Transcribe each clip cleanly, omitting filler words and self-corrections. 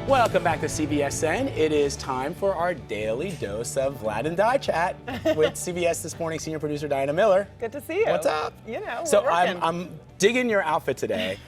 Welcome back to CBSN. It is time for our daily dose of Vlad and Di chat with CBS This Morning senior producer Diana Miller. Good to see you. What's up? You know, so I'm digging your outfit today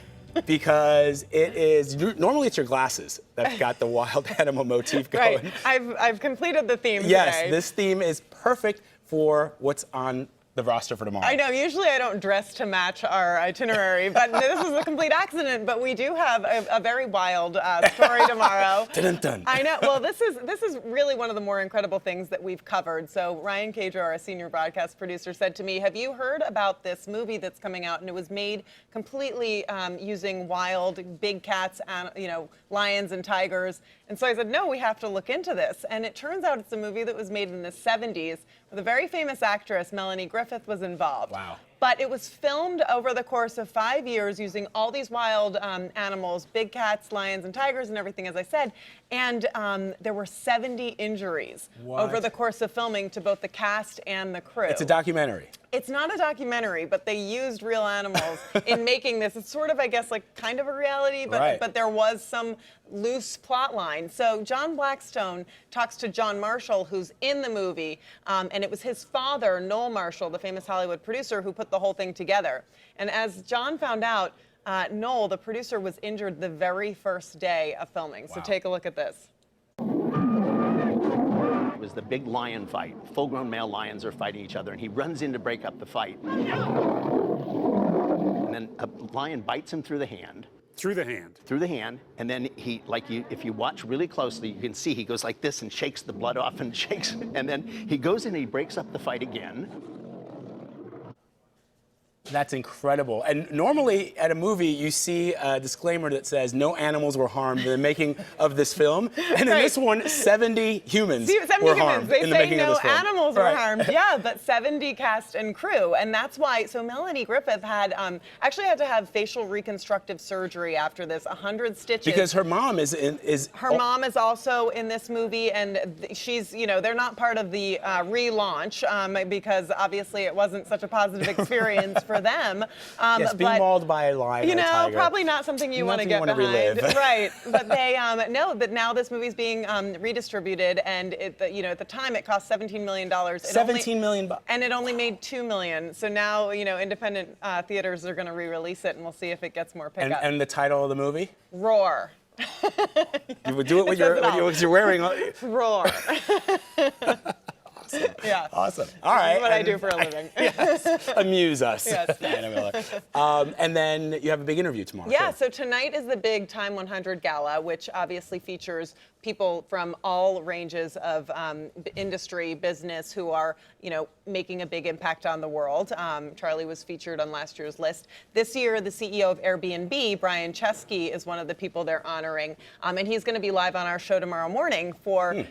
because it is normally it's your glasses that's got the wild animal motif going. Right. I've completed the theme yes, today. this theme is perfect for what's on the roster for tomorrow. I know, usually I don't dress to match our itinerary, but this is a complete accident. But we do have a very wild story tomorrow. Dun, dun, dun. I know. Well, this is really one of the more incredible things that we've covered. So Ryan Cadro, our senior broadcast producer, said to me, "Have you heard about this movie that's coming out?" And it was made completely using wild big cats, and lions and tigers. And so I said, "No, we have to look into this." And it turns out it's a movie that was made in the 70s with a very famous actress, Melanie Griffith, was involved. Wow. But it was filmed over the course of 5 years using all these wild animals, big cats, lions, and tigers, and everything, as I said. And there were 70 injuries over the course of filming to both the cast and the crew. It's a documentary. It's not a documentary, but they used real animals in making this. It's sort of, I guess, like kind of a reality, but there was some loose plot line. So John Blackstone talks to John Marshall, who's in the movie, and it was his father, Noel Marshall, the famous Hollywood producer, who put the whole thing together. And as John found out, Noel, the producer, was injured the very first day of filming. So take a look at this. It was the big lion fight. Full-grown male lions are fighting each other, and he runs in to break up the fight. And then a lion bites him through the hand. Through the hand. Through the hand, and then if you watch really closely, you can see he goes like this and shakes the blood off and shakes, and then he goes in and he breaks up the fight again. That's incredible. And normally at a movie, you see a disclaimer that says no animals were harmed in the making of this film. And in this one, 70 humans were harmed in the making of this film. They say no animals were harmed, yeah, but 70 cast and crew. And that's why, so Melanie Griffith had actually had to have facial reconstructive surgery after this, 100 stitches. Because her mom Her mom is also in this movie, and she's, they're not part of the relaunch because obviously it wasn't such a positive experience for them. Yes, being mauled by a lion and a tiger. Probably not something you want to get behind. Relive. Right, but they know that now this movie's being redistributed, and at the time it cost $17 million. $17 million. And it only made $2 million. So now, independent theaters are going to re-release it, and we'll see if it gets more pickup. And the title of the movie? Roar. You would do it with what you're wearing. Roar. Awesome. Yeah. Awesome. All right. That's what I do for a living. Yes. Amuse us. Yes. Diana Miller. And then you have a big interview tomorrow. Yeah. Too. So tonight is the big Time 100 Gala, which obviously features people from all ranges of industry, business, who are, making a big impact on the world. Charlie was featured on last year's list. This year, the CEO of Airbnb, Brian Chesky, is one of the people they're honoring. And he's going to be live on our show tomorrow morning for,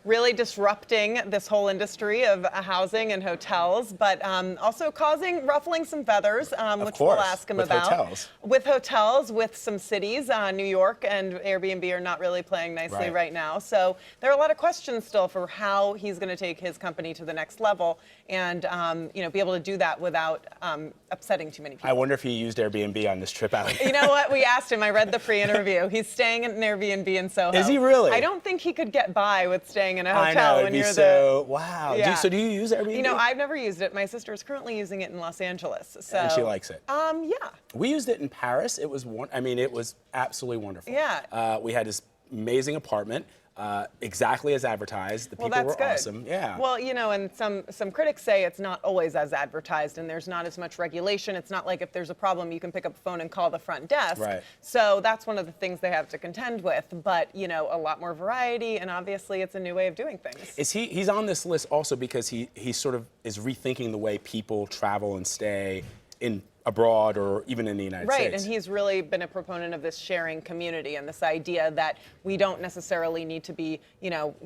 really disrupting this whole industry of housing and hotels, but also ruffling some feathers, which we'll ask him about. Hotels. With hotels, with some cities. New York and Airbnb are not really playing nicely right now. So there are a lot of questions still for how he's going to take his company to the next level and, be able to do that without upsetting too many people. I wonder if he used Airbnb on this trip out. You know what? We asked him. I read the pre-interview. He's staying at an Airbnb in Soho. Is he really? I don't think he could get by with staying in a hotel. I know, when it'd be you're so, wow. Yeah. So do you use Airbnb? I've never used it. My sister is currently using it in Los Angeles. So. And she likes it? Yeah. We used it in Paris. It was it was absolutely wonderful. Yeah. We had this amazing apartment. Exactly as advertised. The people were awesome. Yeah. Well, and some critics say it's not always as advertised, and there's not as much regulation. It's not like if there's a problem, you can pick up the phone and call the front desk. Right. So that's one of the things they have to contend with. But a lot more variety, and obviously it's a new way of doing things. He's on this list also because he sort of is rethinking the way people travel and stay in abroad or even in the United States. Right, and he's really been a proponent of this sharing community and this idea that we don't necessarily need to be,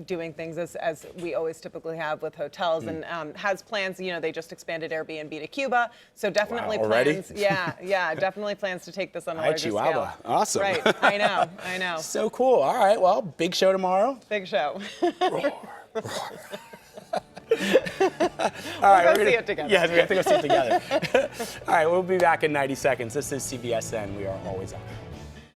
doing things as we always typically have with hotels, and has plans, they just expanded Airbnb to Cuba, so definitely plans. Yeah, definitely plans to take this on a larger scale. Awesome. Right, I know. So cool. All right, well, big show tomorrow. Big show. Roar, roar. All right, we'll go see it together. Yes, we have to go see it together. All right, we'll be back in 90 seconds. This is CBSN. We are always on.